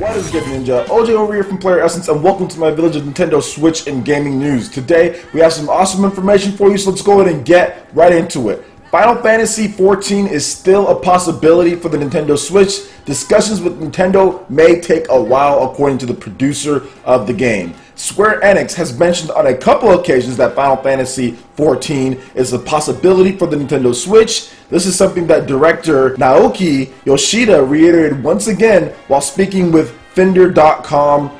What is good, Ninja? OJ over here from PlayerEssence, and welcome to my village of Nintendo Switch and gaming news. Today, we have some awesome information for you, so let's go ahead and get right into it. Final Fantasy XIV is still a possibility for the Nintendo Switch. Discussions with Nintendo may take a while, according to the producer of the game. Square Enix has mentioned on a couple of occasions that Final Fantasy XIV is a possibility for the Nintendo Switch. This is something that director Naoki Yoshida reiterated once again while speaking with Fender.com.au.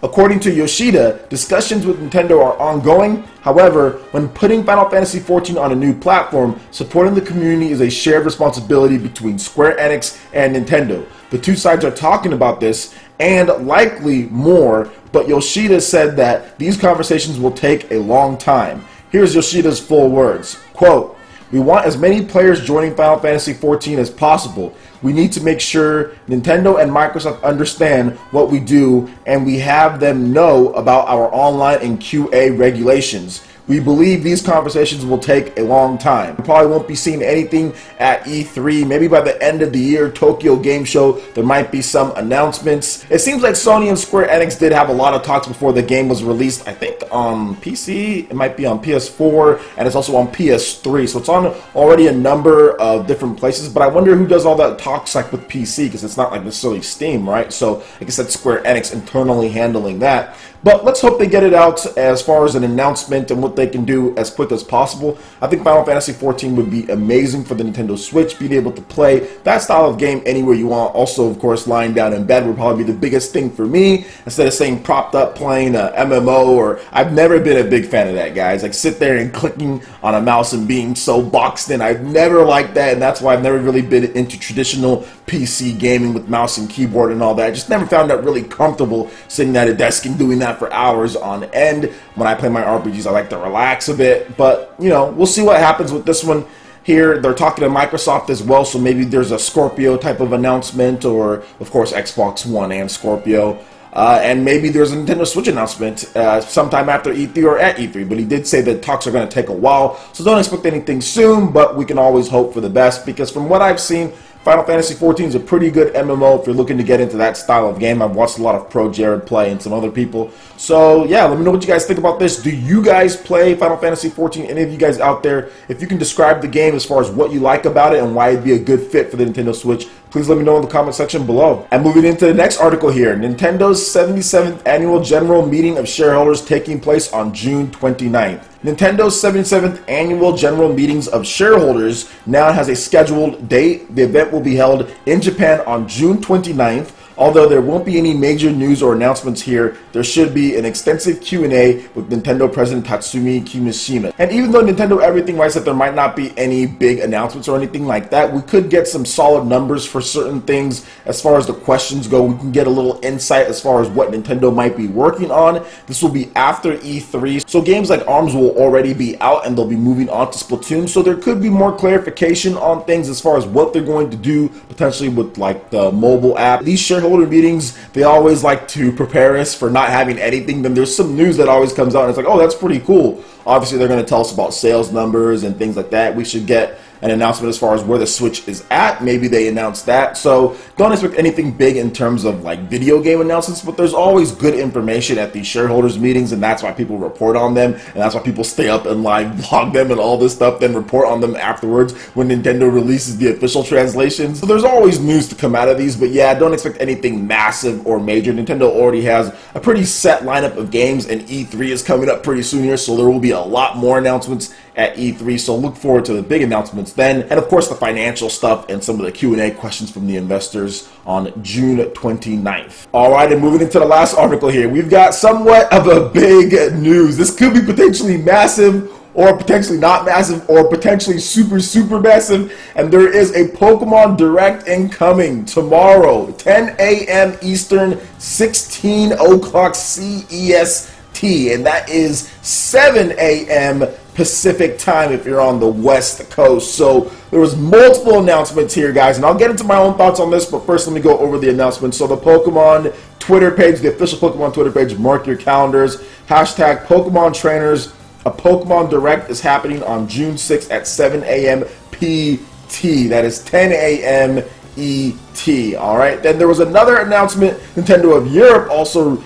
According to Yoshida, discussions with Nintendo are ongoing. However, when putting Final Fantasy XIV on a new platform, supporting the community is a shared responsibility between Square Enix and Nintendo. The two sides are talking about this and likely more, but Yoshida said that these conversations will take a long time. Here's Yoshida's full words. Quote, "We want as many players joining Final Fantasy XIV as possible. We need to make sure Nintendo and Microsoft understand what we do, and we have them know about our online and QA regulations. We believe these conversations will take a long time. We probably won't be seeing anything at E3. Maybe by the end of the year, Tokyo Game Show, there might be some announcements." It seems like Sony and Square Enix did have a lot of talks before the game was released. I think on PC, it might be on PS4, and it's also on PS3. So it's on already a number of different places, but I wonder who does all that talks like with PC, because it's not like necessarily Steam, right? So I guess that's Square Enix internally handling that. But let's hope they get it out as far as an announcement and what they can do as quick as possible. I think Final Fantasy XIV would be amazing for the Nintendo Switch, being able to play that style of game anywhere you want. Also, of course, lying down in bed would probably be the biggest thing for me, instead of saying propped up playing a MMO, or I've never been a big fan of that, guys. Like sit there and clicking on a mouse and being so boxed in. I've never liked that, and that's why I've never really been into traditional PC gaming with mouse and keyboard and all that. I just never found that really comfortable sitting at a desk and doing that for hours on end. When I play my RPGs, I like to relax a bit, but you know, we'll see what happens with this one. Here, they're talking to Microsoft as well, so maybe there's a Scorpio type of announcement, or of course Xbox One and Scorpio. And maybe there's a Nintendo Switch announcement sometime after E3 or at E3, but he did say that talks are going to take a while, so don't expect anything soon, but we can always hope for the best, because from what I've seen, Final Fantasy XIV is a pretty good MMO if you're looking to get into that style of game. I've watched a lot of Pro Jared play and some other people. So yeah, let me know what you guys think about this. Do you guys play Final Fantasy XIV? Any of you guys out there? If you can describe the game as far as what you like about it and why it'd be a good fit for the Nintendo Switch, please let me know in the comment section below. And moving into the next article here, Nintendo's 77th Annual General Meeting of Shareholders taking place on June 29th. Nintendo's 77th Annual General Meetings of Shareholders now has a scheduled date. The event will be held in Japan on June 29th. Although there won't be any major news or announcements here, there should be an extensive Q&A with Nintendo President Tatsumi Kimishima. And even though Nintendo Everything writes that there might not be any big announcements or anything like that, we could get some solid numbers for certain things as far as the questions go. We can get a little insight as far as what Nintendo might be working on. This will be after E3, so games like ARMS will already be out and they'll be moving on to Splatoon, so there could be more clarification on things as far as what they're going to do potentially with like the mobile app. These shareholders meetings, they always like to prepare us for not having anything. Then there's some news that always comes out and it's like, oh, that's pretty cool. Obviously they're going to tell us about sales numbers and things like that. We should get an announcement as far as where the Switch is at. Maybe they announced that. So don't expect anything big in terms of like video game announcements, but there's always good information at these shareholders meetings, and that's why people report on them, and that's why people stay up and live blog them and all this stuff, then report on them afterwards when Nintendo releases the official translations. So there's always news to come out of these, but yeah, don't expect anything massive or major. Nintendo already has a pretty set lineup of games, and E3 is coming up pretty soon here, so there will be a lot more announcements at E3, so look forward to the big announcements then, and of course the financial stuff and some of the Q&A questions from the investors on June 29th. Alright, and moving into the last article here, we've got somewhat of a big news. This could be potentially massive, or potentially not massive, or potentially super massive, and there is a Pokemon Direct incoming tomorrow, 10 a.m. Eastern, 16 o'clock CEST, and that is 7 a.m. Pacific time if you're on the West Coast. So there was multiple announcements here, guys, and I'll get into my own thoughts on this, but first let me go over the announcements. So the Pokemon Twitter page, the official Pokemon Twitter page, mark your calendars, hashtag Pokemon Trainers. A Pokemon Direct is happening on June 6th at 7 a.m. PT. That is 10 a.m. ET. All right. Then there was another announcement. Nintendo of Europe also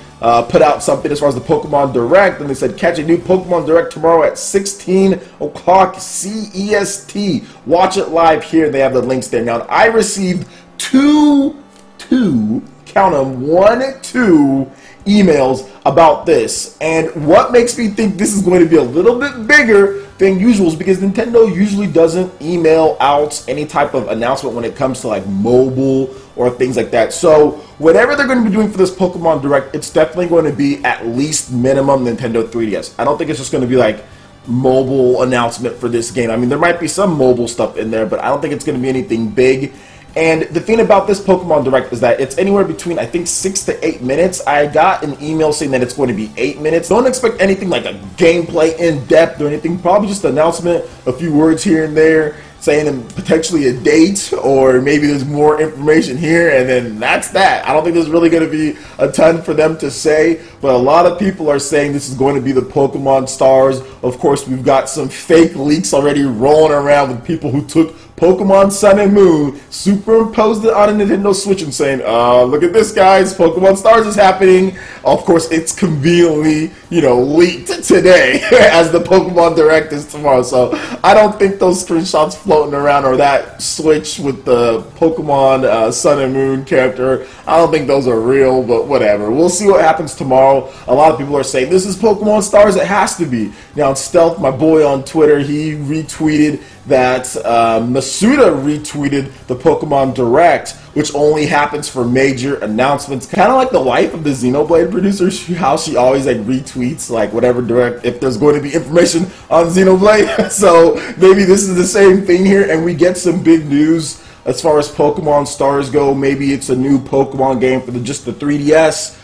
put out something as far as the Pokemon Direct, and they said catch a new Pokemon Direct tomorrow at 16 o'clock CEST. Watch it live here. They have the links there. Now, I received two, count them, 1, 2 emails about this, and what makes me think this is going to be a little bit bigger than usual is because Nintendo usually doesn't email out any type of announcement when it comes to like mobile or things like that. So whatever they're going to be doing for this Pokemon Direct, it's definitely going to be at least minimum Nintendo 3DS. I don't think it's just going to be like mobile announcement for this game. I mean, there might be some mobile stuff in there, but I don't think it's going to be anything big. And the thing about this Pokemon Direct is that it's anywhere between, I think, 6 to 8 minutes. I got an email saying that it's going to be 8 minutes. Don't expect anything like a gameplay in-depth or anything. Probably just an announcement, a few words here and there, saying potentially a date, or maybe there's more information here, and then that's that. I don't think there's really going to be a ton for them to say, but a lot of people are saying this is going to be the Pokemon Stars. Of course, we've got some fake leaks already rolling around with people who took Pokemon Sun and Moon, superimposed it on a Nintendo Switch and saying, look at this, guys, Pokemon Stars is happening. Of course, it's conveniently, leaked today as the Pokemon Direct is tomorrow. So I don't think those screenshots floating around or that Switch with the Pokemon Sun and Moon character, I don't think those are real, but whatever. We'll see what happens tomorrow. A lot of people are saying, this is Pokemon Stars, it has to be. Now, Stealth, my boy on Twitter, he retweeted that Masuda retweeted the Pokemon Direct, which only happens for major announcements. Kind of like the wife of the Xenoblade producer, how she always like retweets like whatever direct if there's going to be information on Xenoblade. So maybe this is the same thing here, and we get some big news as far as Pokemon Stars go. Maybe it's a new Pokemon game for just the 3DS.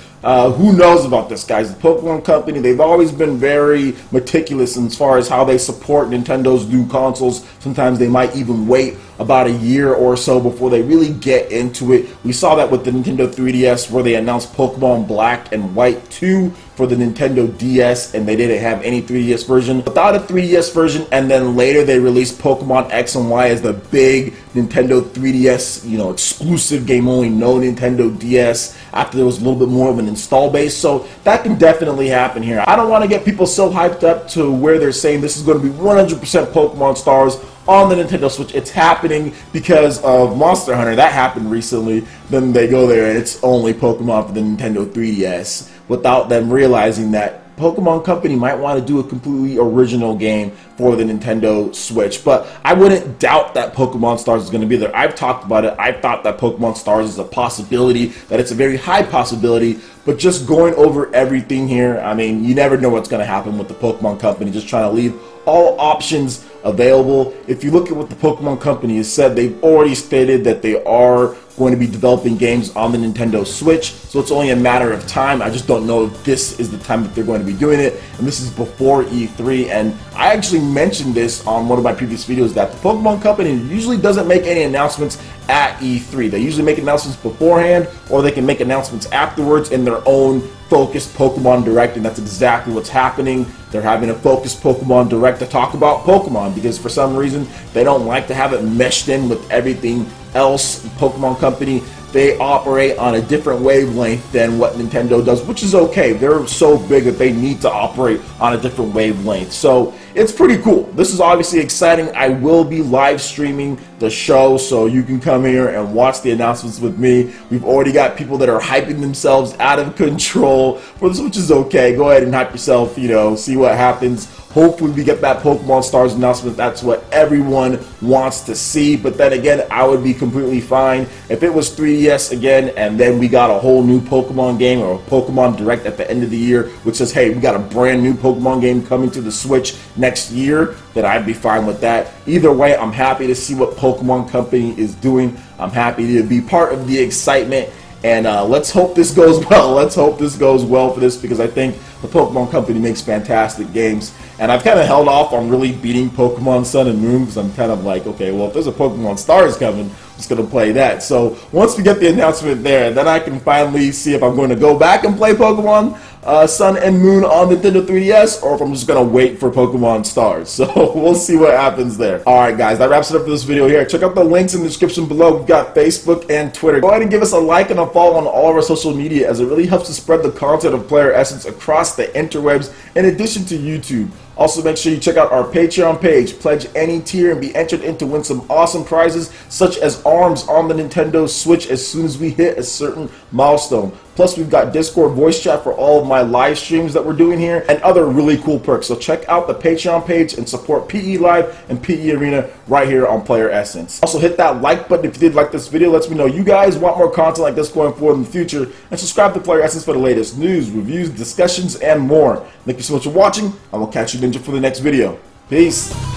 Who knows about this, guys? The Pokemon Company, they've always been very meticulous as far as how they support Nintendo's new consoles. Sometimes they might even wait about a year or so before they really get into it. We saw that with the Nintendo 3DS, where they announced Pokemon Black and White 2 for the Nintendo DS, and they didn't have any 3DS version without a 3DS version, and then later they released Pokemon X and Y as the big Nintendo 3DS, exclusive game only, no Nintendo DS, after there was a little bit more of an install base. So that can definitely happen here. I don't want to get people so hyped up to where they're saying this is going to be 100% Pokemon Stars on the Nintendo Switch. It's happening because of Monster Hunter. That happened recently. Then they go there and it's only Pokemon for the Nintendo 3DS without them realizing that Pokemon Company might want to do a completely original game for the Nintendo Switch. But I wouldn't doubt that Pokemon Stars is going to be there. I've talked about it. I thought that Pokemon Stars is a possibility, that it's a very high possibility. But just going over everything here, I mean, you never know what's going to happen with the Pokemon Company. Just trying to leave all options available. If you look at what the Pokemon Company has said, they've already stated that they are going to be developing games on the Nintendo Switch, so it's only a matter of time. I just don't know if this is the time that they're going to be doing it, and this is before E3. And I actually mentioned this on one of my previous videos, that the Pokemon Company usually doesn't make any announcements at E3. They usually make announcements beforehand, or they can make announcements afterwards in their own focused Pokemon Direct, and that's exactly what's happening. They're having a focused Pokemon Direct to talk about Pokemon, because for some reason they don't like to have it meshed in with everything else. Pokemon Company, they operate on a different wavelength than what Nintendo does, which is okay. They're so big that they need to operate on a different wavelength. So it's pretty cool. This is obviously exciting. I will be live streaming the show, so you can come here and watch the announcements with me. We've already got people that are hyping themselves out of control for this, which is okay. Go ahead and hype yourself, see what happens. Hopefully we get that Pokemon Stars announcement. That's what everyone wants to see. But then again, I would be completely fine if it was 3DS again, and then we got a whole new Pokemon game or a Pokemon Direct at the end of the year, which says, hey, we got a brand new Pokemon game coming to the Switch next year, then I'd be fine with that. Either way, I'm happy to see what Pokemon Company is doing. I'm happy to be part of the excitement. And let's hope this goes well. Let's hope this goes well for this, because I think the Pokemon Company makes fantastic games. And I've kind of held off on really beating Pokemon Sun and Moon, because I'm kind of like, okay, well, if there's a Pokemon Stars coming, just going to play that. So once we get the announcement there, then I can finally see if I'm going to go back and play Pokemon Sun and Moon on Nintendo 3DS, or if I'm just going to wait for Pokemon Stars. So we'll see what happens there. Alright guys, that wraps it up for this video here. Check out the links in the description below. We've got Facebook and Twitter. Go ahead and give us a like and a follow on all of our social media, as it really helps to spread the content of Player Essence across the interwebs in addition to YouTube. Also, make sure you check out our Patreon page. Pledge any tier and be entered in to win some awesome prizes, such as ARMS on the Nintendo Switch as soon as we hit a certain milestone. Plus, we've got Discord voice chat for all of my live streams that we're doing here, and other really cool perks. So check out the Patreon page and support PE Live and PE Arena right here on Player Essence. Also, hit that like button if you did like this video. Lets me know you guys want more content like this going forward in the future. And subscribe to Player Essence for the latest news, reviews, discussions, and more. Thank you so much for watching, and we'll catch you ninja for the next video. Peace.